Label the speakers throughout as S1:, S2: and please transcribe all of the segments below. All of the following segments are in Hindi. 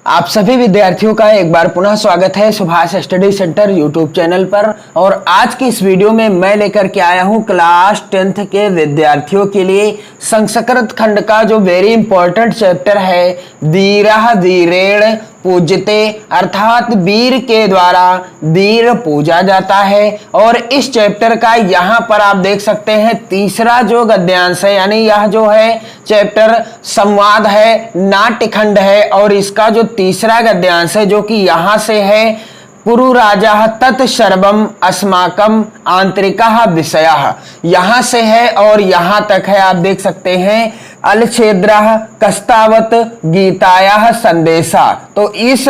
S1: आप सभी विद्यार्थियों का एक बार पुनः स्वागत है Subhash study centre YouTube channel पर। और आज की इस वीडियो में मैं लेकर के आया हूं क्लास 10th के विद्यार्थियों के लिए संस्कृत खंड का जो वेरी इंपॉर्टेंट चैप्टर है धीरः धीरेण पूज्यते, अर्थात वीर के द्वारा धीर पूजा जाता है। और इस चैप्टर का यहाँ पर आप देख सकते हैं तीसरा जो गद्यांश है, यानी यह जो है चैप्टर संवाद है, नाट्यखंड है। और इसका जो तीसरा गद्यांश है जो कि यहाँ से है पुरुराजः तत् सर्वम अस्माकं आंतरिकः विषयः, यहाँ से है और यहाँ तक है। आप देख सकते हैं अलछेद्रः कस्तावत गीतायाः संदेशा। तो इस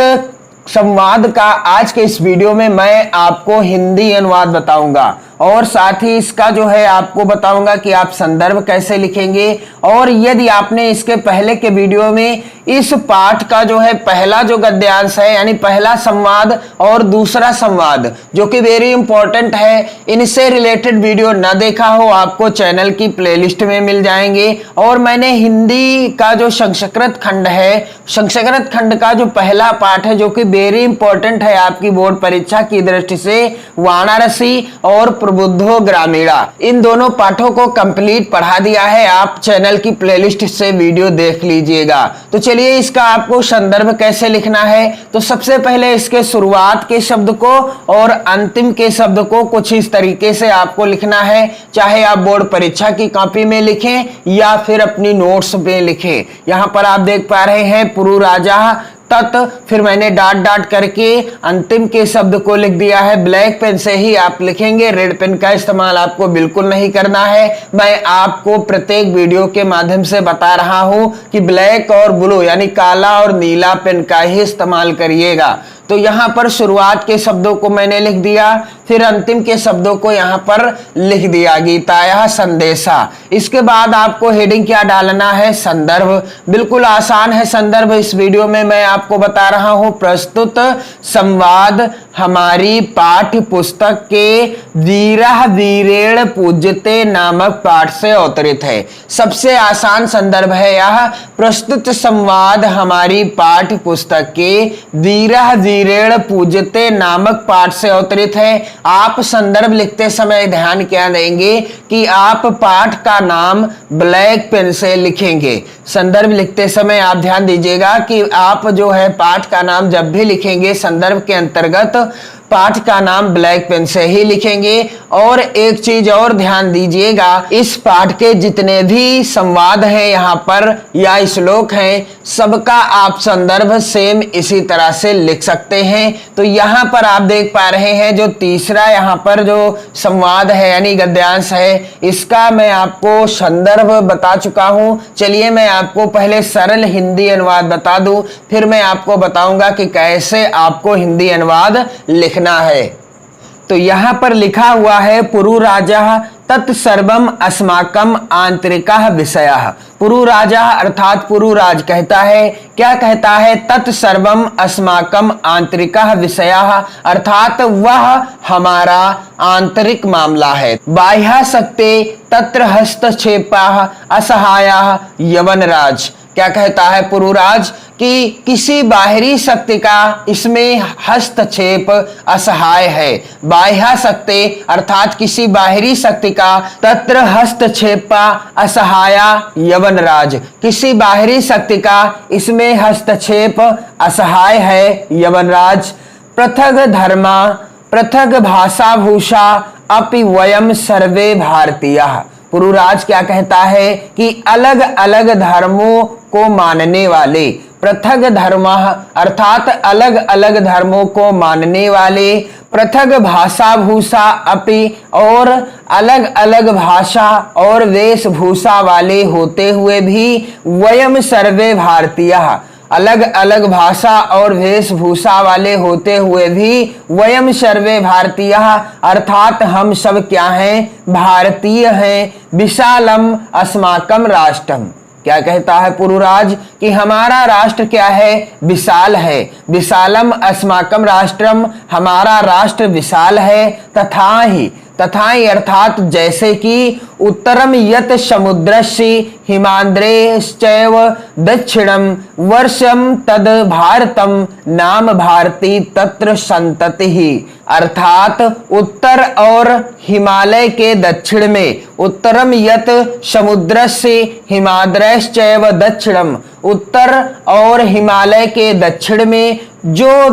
S1: संवाद का आज के इस वीडियो में मैं आपको हिंदी अनुवाद बताऊंगा और साथ ही इसका जो है आपको बताऊंगा कि आप संदर्भ कैसे लिखेंगे। और यदि आपने इसके पहले के वीडियो में इस पाठ का जो है पहला जो गद्यांश है यानी पहला संवाद और दूसरा संवाद जो कि वेरी इंपॉर्टेंट है, इनसे रिलेटेड वीडियो न देखा हो आपको चैनल की प्लेलिस्ट में मिल जाएंगे। और मैंने हिंदी का जो संस्कृत खंड है, संस्कृत खंड का जो पहला पाठ है जो कि वेरी इंपॉर्टेंट है आपकी बोर्ड परीक्षा की दृष्टि से, वाराणसी और प्रबुद्धो ग्रामीणा, इन दोनों पाठों को कंप्लीट पढ़ा दिया है। आप चैनल की प्लेलिस्ट से वीडियो देख लीजिएगा। तो चलिए इसका आपको संदर्भ कैसे लिखना है। तो सबसे पहले इसके शुरुआत के शब्द को और अंतिम के शब्द को कुछ इस तरीके से आपको लिखना है, चाहे आप बोर्ड परीक्षा की कॉपी में लिखें या फिर अपनी नोट्स में लिखें। यहां पर आप देख पा रहे हैं पुरुराजः तत्, फिर मैंने डॉट डॉट करके अंतिम के शब्द को लिख दिया है। ब्लैक पेन से ही आप लिखेंगे, रेड पेन का इस्तेमाल आपको बिल्कुल नहीं करना है। मैं आपको प्रत्येक वीडियो के माध्यम से बता रहा हूं कि ब्लैक और ब्लू यानी काला और नीला पेन का ही इस्तेमाल करिएगा। तो यहां पर शुरुआत के शब्दों को मैंने लिख दिया, फिर अंतिम के शब्दों को यहां पर लिख दिया, गीतायाः संदेशा। इसके बाद आपको हेडिंग क्या डालना है, संदर्भ। बिल्कुल आसान है संदर्भ। इस वीडियो में मैं आपको बता रहा हूं प्रस्तुत संवाद हमारी पाठ्य पुस्तक के धीरः धीरेण पूज्यते नामक पाठ से अवतरित है। सबसे आसान संदर्भ है यह। प्रस्तुत संवाद हमारी पाठ्य पुस्तक के धीरः धीरेण पूज्यते नामक पाठ से अवतरित है। आप संदर्भ लिखते समय ध्यान क्या देंगे कि आप पाठ का नाम ब्लैक पेन से लिखेंगे। संदर्भ लिखते समय आप ध्यान दीजिएगा कि आप जो है पाठ का नाम जब भी लिखेंगे संदर्भ के अंतर्गत पाठ का नाम ब्लैक पेन से ही लिखेंगे। और एक चीज और ध्यान दीजिएगा, इस पाठ के जितने भी संवाद हैं यहाँ पर या श्लोक हैं, सबका आप संदर्भ सेम इसी तरह से लिख सकते हैं। तो यहाँ पर आप देख पा रहे हैं जो तीसरा यहाँ पर जो संवाद है यानी गद्यांश है, इसका मैं आपको संदर्भ बता चुका हूँ। चलिए मैं आपको पहले सरल हिंदी अनुवाद बता दूं, फिर मैं आपको बताऊंगा कि कैसे आपको हिंदी अनुवाद लिखना है। तो यहां पर लिखा हुआ है पुरुराजः तत् सर्वम अस्माकं आंतरिकः विषयः। पुरुराजः अर्थात पुरुराज कहता है, क्या कहता है, तत् सर्वम अस्माकं आंतरिकः विषयः, अर्थात वह हमारा आंतरिक मामला है। बाह्यासक्ते तत्र हस्तक्षेपः असहायः यवनराज। क्या कहता है पुरुराज कि किसी बाहरी शक्ति का इसमें हस्तक्षेप असहाय है। बाह्यासक्ते अर्थात किसी बाहरी शक्ति का, तत्र हस्तक्षेप असहाया यवनराज, किसी बाहरी शक्ति का इसमें हस्तक्षेप असहाय है यवनराज। पृथक धर्मा पृथक भाषा भूषा अपि वयम सर्वे भारतीयः। पुरुराज क्या कहता है कि अलग अलग धर्मों को मानने वाले, पृथक धर्मः अर्थात अलग अलग धर्मों को मानने वाले, पृथक भाषा भूषा अपि और अलग अलग भाषा और वेशभूषा वाले होते हुए भी, वयम सर्वे भारतीयः, अलग अलग भाषा और वेशभूषा वाले होते हुए भी, वयम सर्वे भारतीयः अर्थात हम सब क्या हैं, भारतीय हैं। विशालम अस्माकं राष्ट्रम। क्या कहता है पुरुराज कि हमारा राष्ट्र क्या है, विशाल है। विशालम अस्माकं राष्ट्रम, हमारा राष्ट्र विशाल है। तथा अर्थात जैसे कि उत्तरम यत समुद्रस्य हिमाद्रेश्चैव दक्षिणम वर्षम तद भारतम नाम भारती तत्र संततिः। अर्थात उत्तर और हिमालय के दक्षिण में, उत्तरम यत समुद्रस्य हिमाद्रैश्चैव दक्षिणम, उत्तर और हिमालय के दक्षिण में जो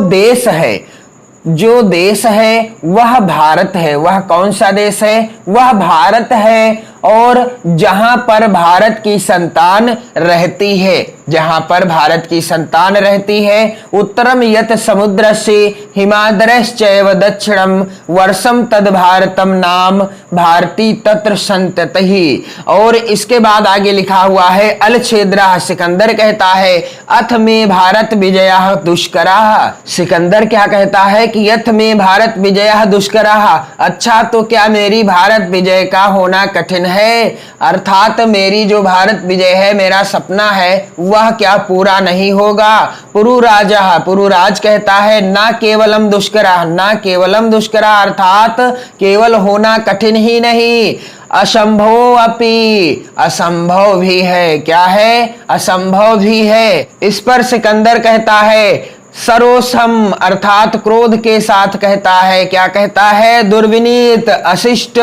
S1: देश है वह भारत है। वह कौन सा देश है? वह भारत है। और जहां पर भारत की संतान रहती है, जहां पर भारत की संतान रहती है, उत्तरम यत समुद्र से हिमाद्रैश्चैव दक्षिणम वर्षम तद भारतम नाम भारती तत्र संततिः। और इसके बाद आगे लिखा हुआ है अलछेद्रः। सिकंदर कहता है अथ में भारत विजयः दुष्करः। सिकंदर क्या कहता है कि यथ में भारत विजयः दुष्करः। अच्छा, तो क्या मेरी भारत विजय का होना कठिन है? अर्थात मेरी जो भारत विजय है, मेरा सपना है, वह क्या पूरा नहीं होगा? पुरुराज कहता है ना केवलम दुष्करः, ना केवलम दुष्करः अर्थात केवल होना कठिन ही नहीं, असंभव अपि, असंभव भी है। क्या है? असंभव भी है। इस पर सिकंदर कहता है सरोसम अर्थात क्रोध के साथ कहता है। क्या कहता है? दुर्विनीत, अशिष्ट,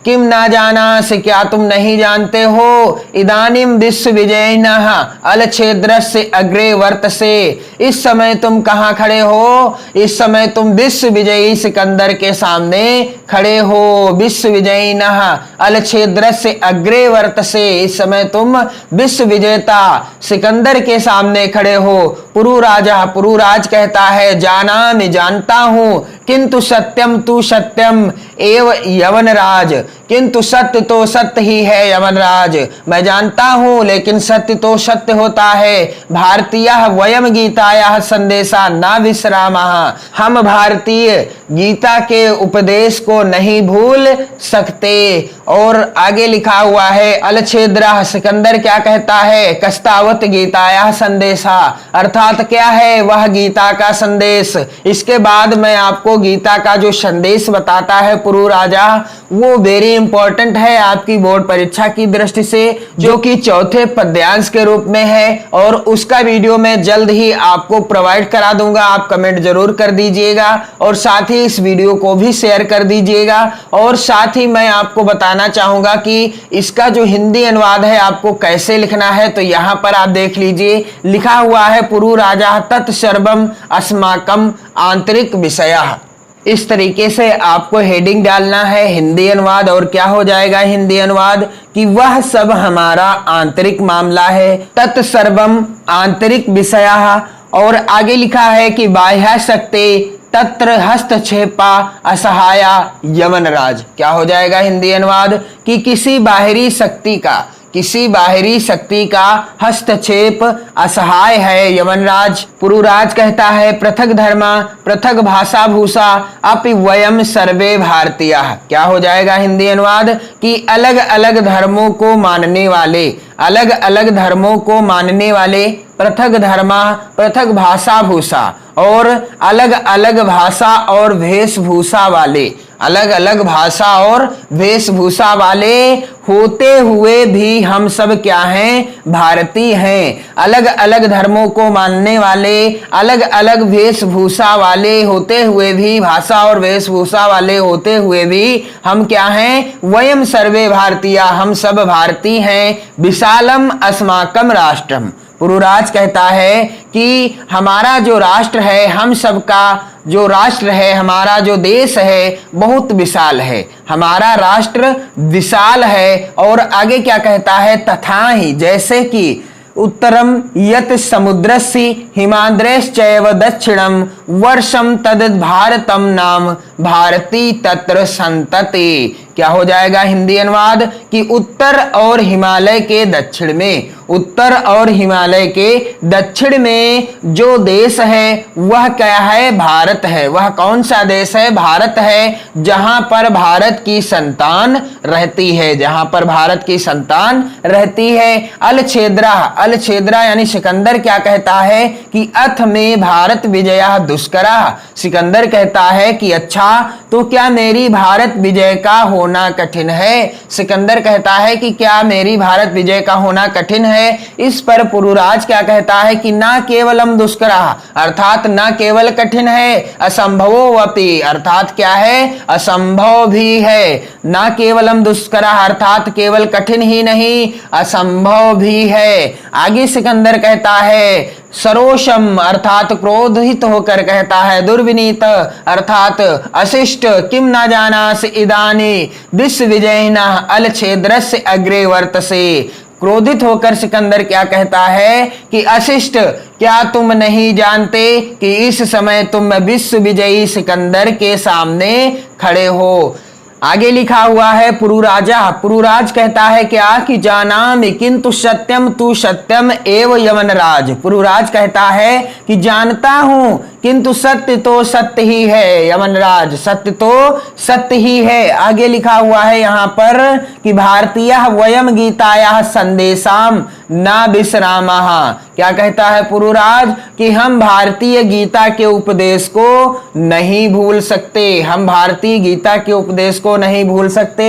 S1: किम ना जाना से, क्या तुम नहीं जानते हो? इदानीम विश्व विजयिनः अलछेद्रस्य अग्रे वर्तसे। इस समय तुम कहाँ खड़े हो? इस समय तुम विश्व विजयी सिकंदर के सामने खड़े हो। विश्व विजयिनः अलछेद्रस्य अग्रे वर्तसे। इस समय तुम विश्व विजेता सिकंदर के सामने खड़े हो। पुरुराज कहता है जाना, मैं जानता हूं, किंतु सत्यम तू सत्यम एव यवनराज, किंतु सत्य तो सत्य ही है यवनराज। मैं जानता हूं, लेकिन सत्य तो सत्य होता है। भारतीयः वयम गीतायाः संदेशा ना विश्रामः। हम भारतीय गीता के उपदेश को नहीं भूल सकते। और आगे लिखा हुआ है अलछेद्रः। सिकंदर क्या कहता है? कस्तावत गीतायाः संदेशा अर्थात क्या है? वह गीता का संदेश। इसके बाद मैं आपको गीता का जो संदेश बताता है पुरु राजा, वो वेरी इंपॉर्टेंट है आपकी बोर्ड परीक्षा की दृष्टि से, जो कि चौथे पद्यांश के रूप में है। और उसका वीडियो मैं जल्द ही आपको प्रोवाइड करा दूंगा। आप कमेंट जरूर कर दीजिएगा और साथ ही इस वीडियो को भी शेयर कर दीजिएगा। और साथ ही मैं आपको बताना चाहूंगा कि इसका जो हिंदी अनुवाद है आपको कैसे लिखना है। तो यहां पर आप देख लीजिए, लिखा हुआ है पुरु राजा तत्सर्वम अस्माकम आंतरिक विषयः। इस तरीके से आपको हेडिंग डालना है हिंदी अनुवाद। और क्या हो जाएगा हिंदी अनुवाद? कि वह सब हमारा आंतरिक मामला है। तत्सर्वम आंतरिक विषयः। और आगे लिखा है कि बाह्य शक्ति तत्र हस्तक्षेपा असहाया यवनराज। क्या हो जाएगा हिंदी अनुवाद? कि किसी बाहरी शक्ति का हस्तक्षेप असहाय है यवनराज। पुरुराज कहता है पृथक धर्म पृथक भाषा भूषा अपि वयम सर्वे भारतीयः। क्या हो जाएगा हिंदी अनुवाद? कि अलग अलग धर्मों को मानने वाले पृथक धर्म पृथक भाषा भूषा और अलग अलग भाषा और वेशभूषा वाले होते हुए भी हम सब क्या हैं? भारतीय हैं। अलग अलग धर्मों को मानने वाले, अलग अलग वेशभूषा वाले होते हुए भी, भाषा और वेशभूषा वाले होते हुए भी हम क्या हैं? वयम सर्वे भारतीय, हम सब भारतीय हैं। विशालम अस्माकम राष्ट्रम। पुरुराज कहता है कि हमारा जो राष्ट्र है, हम सबका जो राष्ट्र है, हमारा जो देश है बहुत विशाल है। हमारा राष्ट्र विशाल है। और आगे क्या कहता है? तथा ही जैसे कि उत्तरम यत समुद्रस्य हिमाद्रैश्चैव दक्षिणम वर्षम तद भारतम नाम भारती तत्र संतति। क्या हो जाएगा हिंदी अनुवाद कि उत्तर और हिमालय के दक्षिण में, उत्तर और हिमालय के दक्षिण में जो देश है वह क्या है, भारत है। वह कौन सा देश है, भारत है, जहां पर भारत की संतान रहती है, जहां पर भारत की संतान रहती है। अलछेद्रा, अलछेद्रा यानी सिकंदर क्या कहता है कि अथ में भारत विजया दुष्करा। सिकंदर कहता है कि अच्छा तो क्या मेरी भारत विजय का होना कठिन है। सिकंदर कहता है कि क्या मेरी भारत विजय का होना कठिन है। इस पर पुरुराज क्या कहता है कि ना केवलम दुष्करा, अर्थात ना केवल कठिन है, असंभवोऽपि, अर्थात क्या है, असंभव भी है। ना केवलम दुष्करा अर्थात केवल कठिन ही नहीं, असंभव भी है। आगे सिकंदर कहता है सरोषम, अर्थात क्रोधित होकर कहता है, दुर्विनीत अर्थात अशिष्ट, किम ना जानास इदानी विश्व विजयिना अलछेद्रस्य अग्रे वर्तसे। क्रोधित होकर सिकंदर क्या कहता है कि अशिष्ट, क्या तुम नहीं जानते कि इस समय तुम विश्व विजयी सिकंदर के सामने खड़े हो। आगे लिखा हुआ है पुरुराजा, पुरुराज कहता है क्या कि जानामि किंतु सत्यम तु सत्यम एव यमनराज। पुरुराज कहता है कि जानता हूं किंतु सत्य तो सत्य ही है, यमनराज सत्य तो सत्य ही है। आगे लिखा हुआ है यहां पर कि भारतीय वयम गीताया संदेशाम न विश्रामः। क्या कहता है पुरुराज कि हम भारतीय गीता के उपदेश को नहीं भूल सकते, हम भारतीय गीता के उपदेश को नहीं भूल सकते।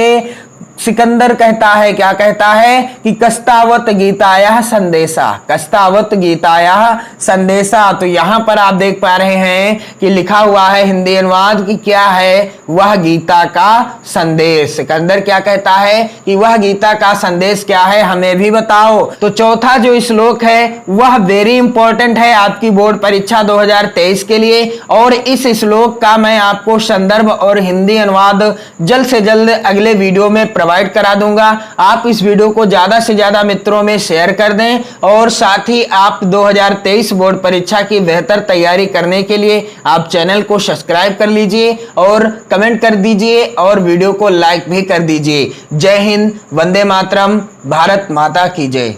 S1: सिकंदर कहता है, क्या कहता है कि कस्तावत गीताया संदेशा, कस्तावत गीताया संदेशा। तो यहां पर आप देख पा रहे हैं कि लिखा हुआ है हिंदी अनुवाद कि क्या है वह गीता का संदेश। सिकंदर क्या कहता है कि वह गीता का संदेश क्या है, हमें भी बताओ। तो चौथा जो श्लोक है वह वेरी इंपॉर्टेंट है आपकी बोर्ड परीक्षा 2023 के लिए, और इस श्लोक का मैं आपको संदर्भ और हिंदी अनुवाद जल्द से जल्द अगले वीडियो में प्रोवाइड करा दूंगा। आप इस वीडियो को ज्यादा से ज्यादा मित्रों में शेयर कर दें, और साथ ही आप 2023 बोर्ड परीक्षा की बेहतर तैयारी करने के लिए आप चैनल को सब्सक्राइब कर लीजिए और कमेंट कर दीजिए और वीडियो को लाइक भी कर दीजिए। जय हिंद, वंदे मातरम, भारत माता की जय।